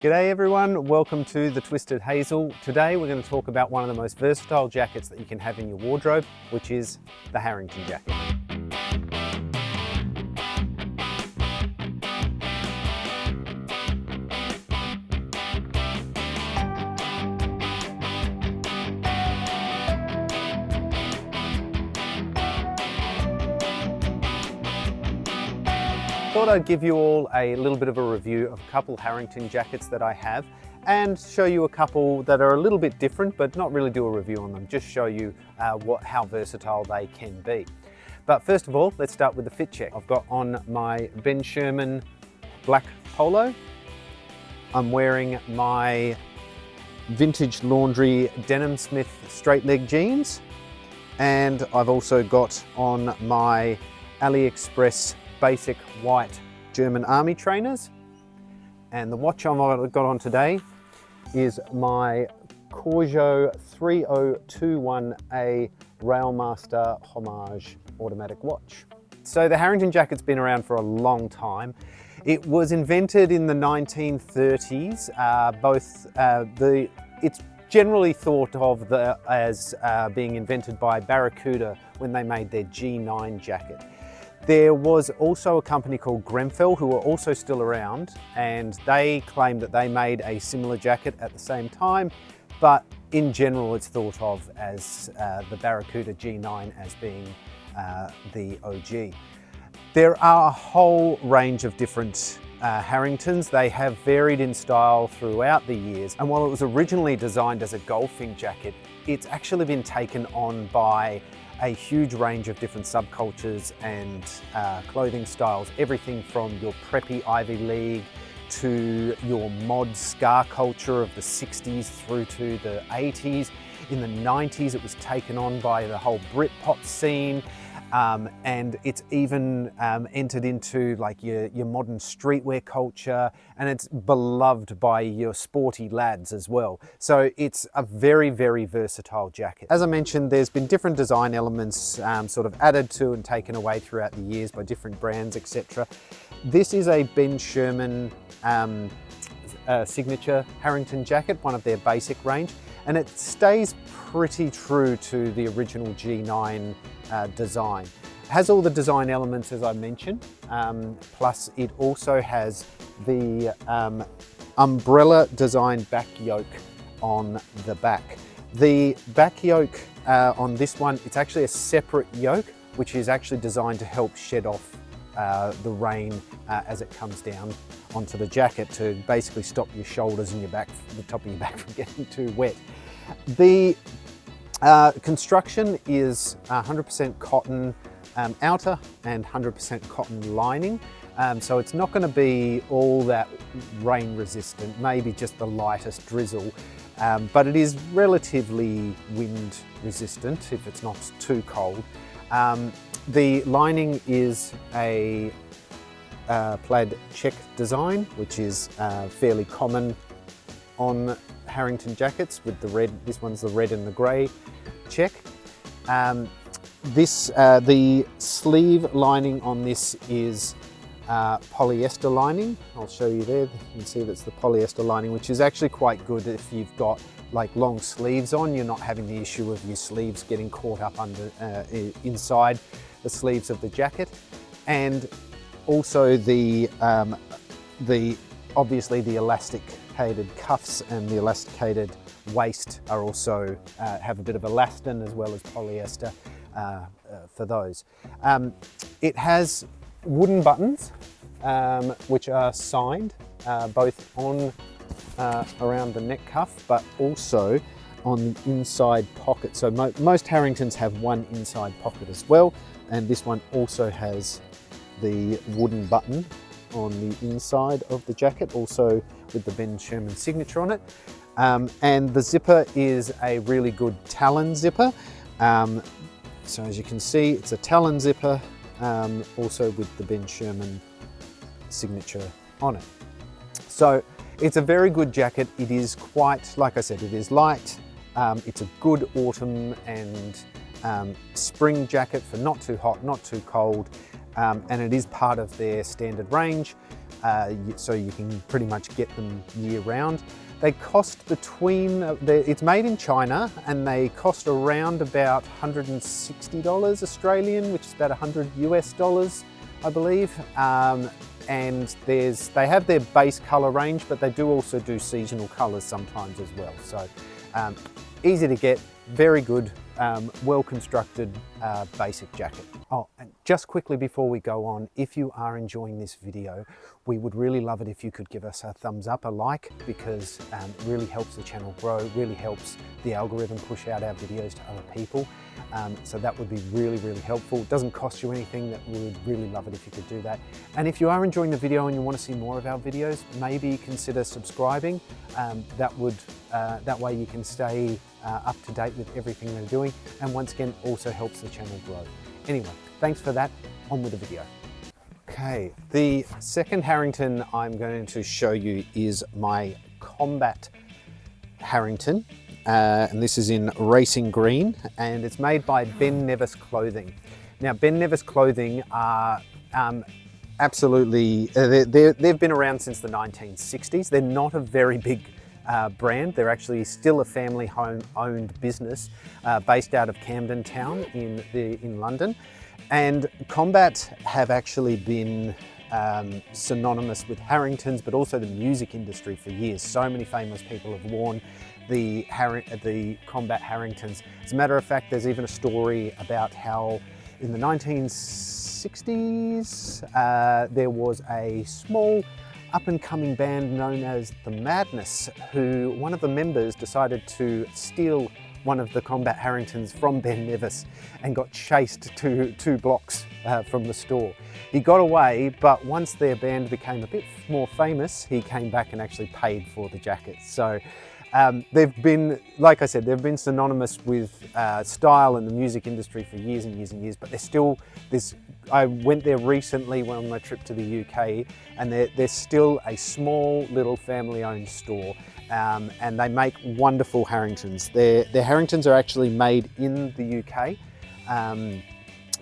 G'day everyone, welcome to the Twisted Hazel. Today we're going to talk about one of the most versatile jackets that you can have in your wardrobe, which is the Harrington jacket. Thought I'd give you all a little bit of a review of a couple Harrington jackets that I have and show you a couple that are a little bit different, but not really do a review on them, just show you how versatile they can be. But first of all, let's start with the fit check. I've got on my Ben Sherman black polo. I'm wearing my Vintage Laundry Denim Smith straight leg jeans. And I've also got on my AliExpress basic white German army trainers, and the watch I've got on today is my Corjo 3021A Railmaster Homage automatic watch. So the Harrington jacket's been around for a long time. It was invented in the 1930s. It's generally thought of as being invented by Baracuta when they made their G9 jacket. There was also a company called Grenfell who are also still around, and they claim that they made a similar jacket at the same time, but in general it's thought of as the Baracuta G9 as being the OG. There are a whole range of different Harringtons. They have varied in style throughout the years, and while it was originally designed as a golfing jacket, it's actually been taken on by a huge range of different subcultures and clothing styles, everything from your preppy Ivy League to your mod ska culture of the 60s through to the 80s. In the 90s it was taken on by the whole Britpop scene, and it's even entered into like your modern streetwear culture, and it's beloved by your sporty lads as well. So it's a very, very versatile jacket. As I mentioned, there's been different design elements sort of added to and taken away throughout the years by different brands, etc. This is a Ben Sherman signature Harrington jacket, one of their basic range, and it stays pretty true to the original G9 design. It has all the design elements as I mentioned, plus it also has the umbrella design back yoke on the back. The back yoke on this one, it's actually a separate yoke which is actually designed to help shed off the rain as it comes down onto the jacket, to basically stop your shoulders and your back, the top of your back, from getting too wet. The construction is 100% cotton outer and 100% cotton lining, so it's not going to be all that rain resistant, maybe just the lightest drizzle, but it is relatively wind resistant if it's not too cold. The lining is a plaid check design, which is fairly common on Harrington jackets with the red. This one's the red and the grey check. The sleeve lining on this is polyester lining. I'll show you there. You can see that's the polyester lining, which is actually quite good if you've got like long sleeves on. You're not having the issue of your sleeves getting caught up under inside the sleeves of the jacket. And also obviously the elasticated cuffs and the elasticated waist are also have a bit of elastin as well as polyester for those. It has wooden buttons which are signed both on around the neck cuff, but also on the inside pocket. So most Harringtons have one inside pocket as well, and this one also has the wooden button on the inside of the jacket, also with the Ben Sherman signature on it. And the zipper is a really good Talon zipper. So as you can see, it's a Talon zipper, also with the Ben Sherman signature on it. So it's a very good jacket. It is quite, like I said, it is light. It's a good autumn and spring jacket for not too hot, not too cold. and it is part of their standard range, so you can pretty much get them year round. They cost between, it's made in China, and they cost around about $160 Australian, which is about 100 US dollars, I believe. And they have their base color range, but they do also do seasonal colors sometimes as well. So easy to get, very good, well constructed basic jacket. Oh, and just quickly before we go on, if you are enjoying this video, we would really love it if you could give us a thumbs up, a like, because it really helps the channel grow, really helps the algorithm push out our videos to other people. So that would be really, really helpful. It doesn't cost you anything. That we would really love it if you could do that. And if you are enjoying the video and you want to see more of our videos, maybe consider subscribing. That way you can stay up to date with everything they're doing, and once again also helps the channel grow. Anyway, thanks for that. On with the video. Okay, the second Harrington I'm going to show you is my Combat Harrington, and this is in racing green, and it's made by Ben Nevis Clothing. Now, Ben Nevis Clothing are absolutely, they've been around since the 1960s. They're not a very big brand. They're actually still a family-owned business based out of Camden Town in London. And Combat have actually been synonymous with Harringtons, but also the music industry for years. So many famous people have worn the Combat Harringtons. As a matter of fact, there's even a story about how in the 1960s there was a small up-and-coming band known as the Madness, who one of the members decided to steal one of the Combat Harringtons from Ben Nevis and got chased to 2 blocks from the store. He got away, but once their band became a bit more famous, he came back and actually paid for the jackets. So they've been, like I said, they've been synonymous with style and the music industry for years and years and years, but they're still this. I went there recently on my trip to the UK, and they're still a small little family-owned store, and they make wonderful Harringtons. Their Harringtons are actually made in the UK.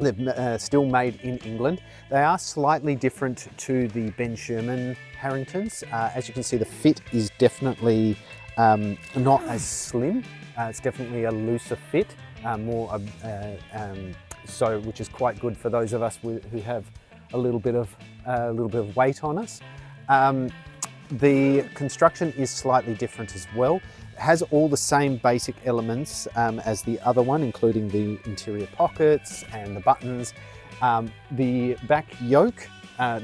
They're still made in England. They are slightly different to the Ben Sherman Harringtons. As you can see, the fit is definitely not as slim. It's definitely a looser fit, which is quite good for those of us who have a little bit of weight on us. The construction is slightly different as well. It has all the same basic elements as the other one, including the interior pockets and the buttons. The back yoke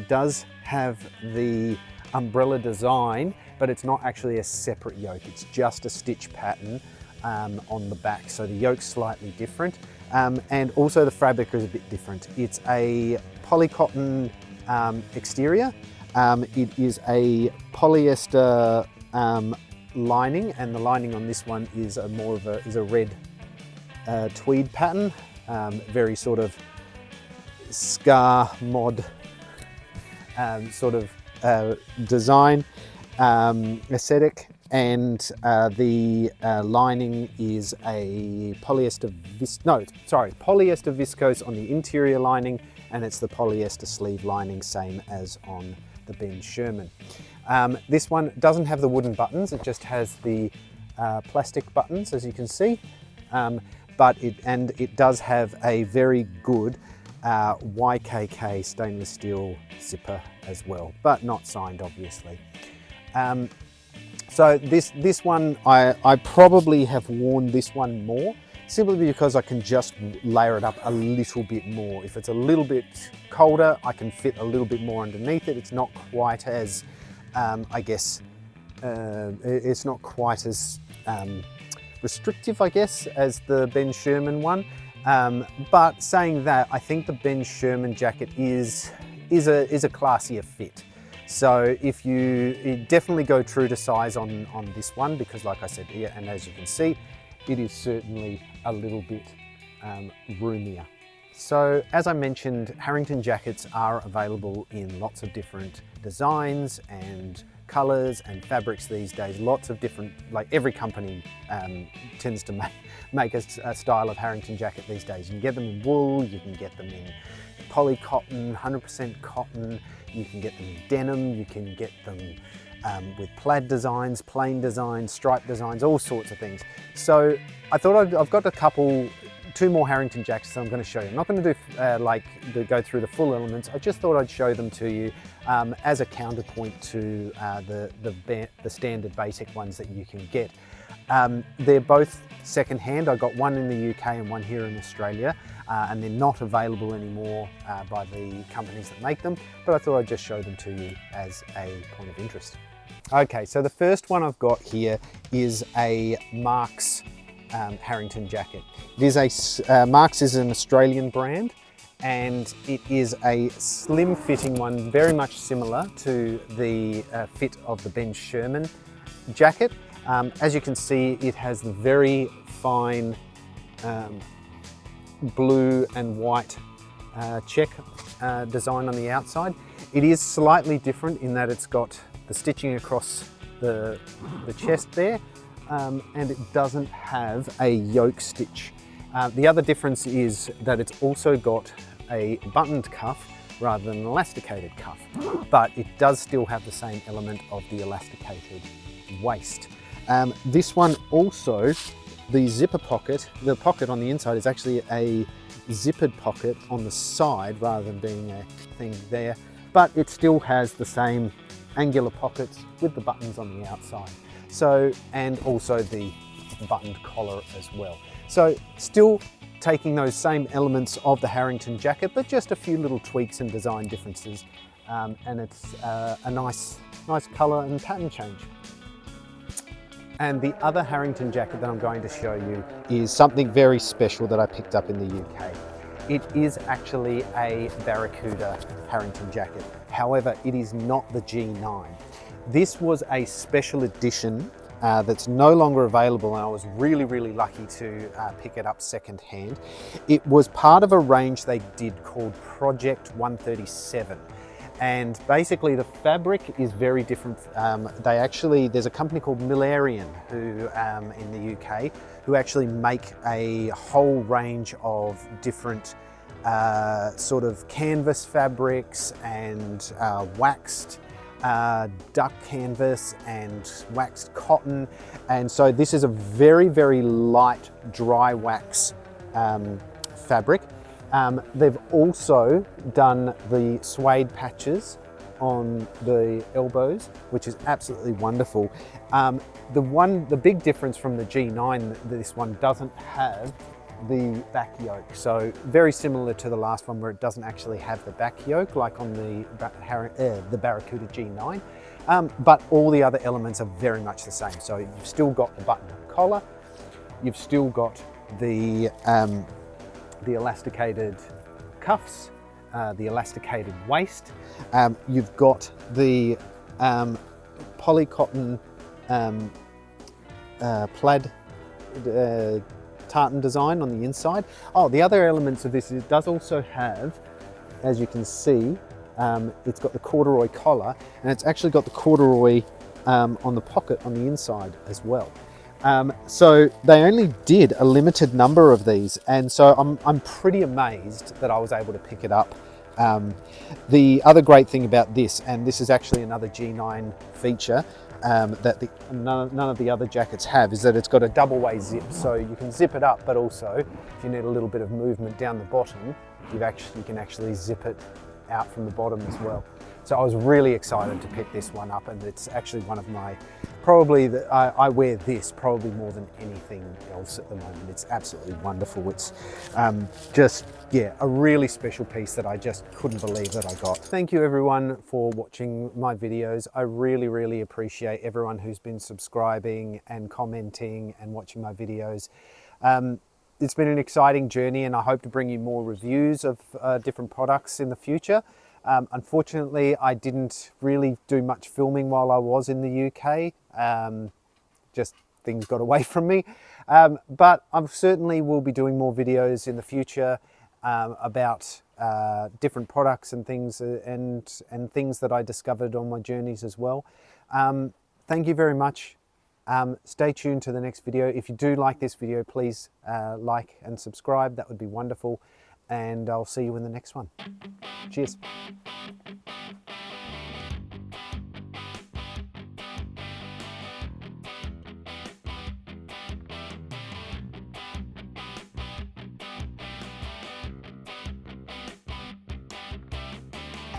does have the umbrella design, but it's not actually a separate yoke. It's just a stitch pattern on the back. So the yoke's slightly different. And also the fabric is a bit different. It's a polycotton exterior. It is a polyester lining, and the lining on this one is a red tweed pattern, very sort of scar mod sort of design aesthetic. And the lining is a polyester viscose on the interior lining, and it's the polyester sleeve lining, same as on the Ben Sherman. This one doesn't have the wooden buttons, it just has the plastic buttons, as you can see, but it does have a very good YKK stainless steel zipper as well, but not signed, obviously. So this one, I probably have worn this one more, simply because I can just layer it up a little bit more. If it's a little bit colder, I can fit a little bit more underneath it. It's not quite as, I guess, it's not quite as restrictive, I guess, as the Ben Sherman one. But saying that, I think the Ben Sherman jacket is a classier fit. So if you definitely go true to size on this one, because like I said, yeah, and as you can see, it is certainly a little bit roomier. So as I mentioned, Harrington jackets are available in lots of different designs and colors and fabrics these days. Lots of different, like every company tends to make a style of Harrington jacket these days. You can get them in wool, you can get them in poly cotton, 100% cotton. You can get them in denim, you can get them with plaid designs, plain designs, stripe designs, all sorts of things. So I thought I've got two more Harrington jackets that I'm going to show you. I'm not going to do go through the full elements. I just thought I'd show them to you as a counterpoint to the standard basic ones that you can get. They're both second-hand. I got one in the UK and one here in Australia, and they're not available anymore by the companies that make them, but I thought I'd just show them to you as a point of interest. Okay, so the first one I've got here is a Marcs Harrington jacket. It is Marcs is an Australian brand, and it is a slim fitting one, very much similar to the fit of the Ben Sherman jacket. As you can see, it has the very fine blue and white check design on the outside. It is slightly different in that it's got the stitching across the chest there, and it doesn't have a yoke stitch. The other difference is that it's also got a buttoned cuff rather than an elasticated cuff, but it does still have the same element of the elasticated waist. This one also, the zipper pocket, the pocket on the inside is actually a zippered pocket on the side rather than being a thing there, but it still has the same angular pockets with the buttons on the outside. So, and also the buttoned collar as well. So still taking those same elements of the Harrington jacket, but just a few little tweaks and design differences. And it's a nice color and pattern change. And the other Harrington jacket that I'm going to show you is something very special that I picked up in the UK. It is actually a Baracuta Harrington jacket. However, it is not the G9. This was a special edition that's no longer available, and I was really lucky to pick it up secondhand. It was part of a range they did called Project 137. And basically the fabric is very different. There's a company called Millarian who, in the UK, who actually make a whole range of different sort of canvas fabrics and waxed duck canvas and waxed cotton. And so this is a very light dry wax fabric. They've also done the suede patches on the elbows, which is absolutely wonderful. The big difference from the G9, this one doesn't have the back yoke. So very similar to the last one where it doesn't actually have the back yoke like on the Baracuta G9. But all the other elements are very much the same. So you've still got the button collar, you've still got the elasticated cuffs, the elasticated waist. You've got the poly cotton plaid tartan design on the inside. Oh, the other elements of this, it does also have, as you can see, it's got the corduroy collar, and it's actually got the corduroy on the pocket on the inside as well. So they only did a limited number of these, and so I'm pretty amazed that I was able to pick it up. The other great thing about this, and this is actually another G9 feature that none of the other jackets have, is that it's got a double-way zip, so you can zip it up, but also if you need a little bit of movement down the bottom, you can actually zip it out from the bottom as well. So I was really excited to pick this one up, and it's actually one of my, I wear this probably more than anything else at the moment. It's absolutely wonderful. It's just, yeah, a really special piece that I just couldn't believe that I got. Thank you everyone for watching my videos. I really appreciate everyone who's been subscribing and commenting and watching my videos. It's been an exciting journey, and I hope to bring you more reviews of different products in the future. Unfortunately, I didn't really do much filming while I was in the UK. Just things got away from me. But I certainly will be doing more videos in the future about different products and things and things that I discovered on my journeys as well. Thank you very much. Stay tuned to the next video. If you do like this video, please like and subscribe. That would be wonderful. and I'll see you in the next one. Cheers.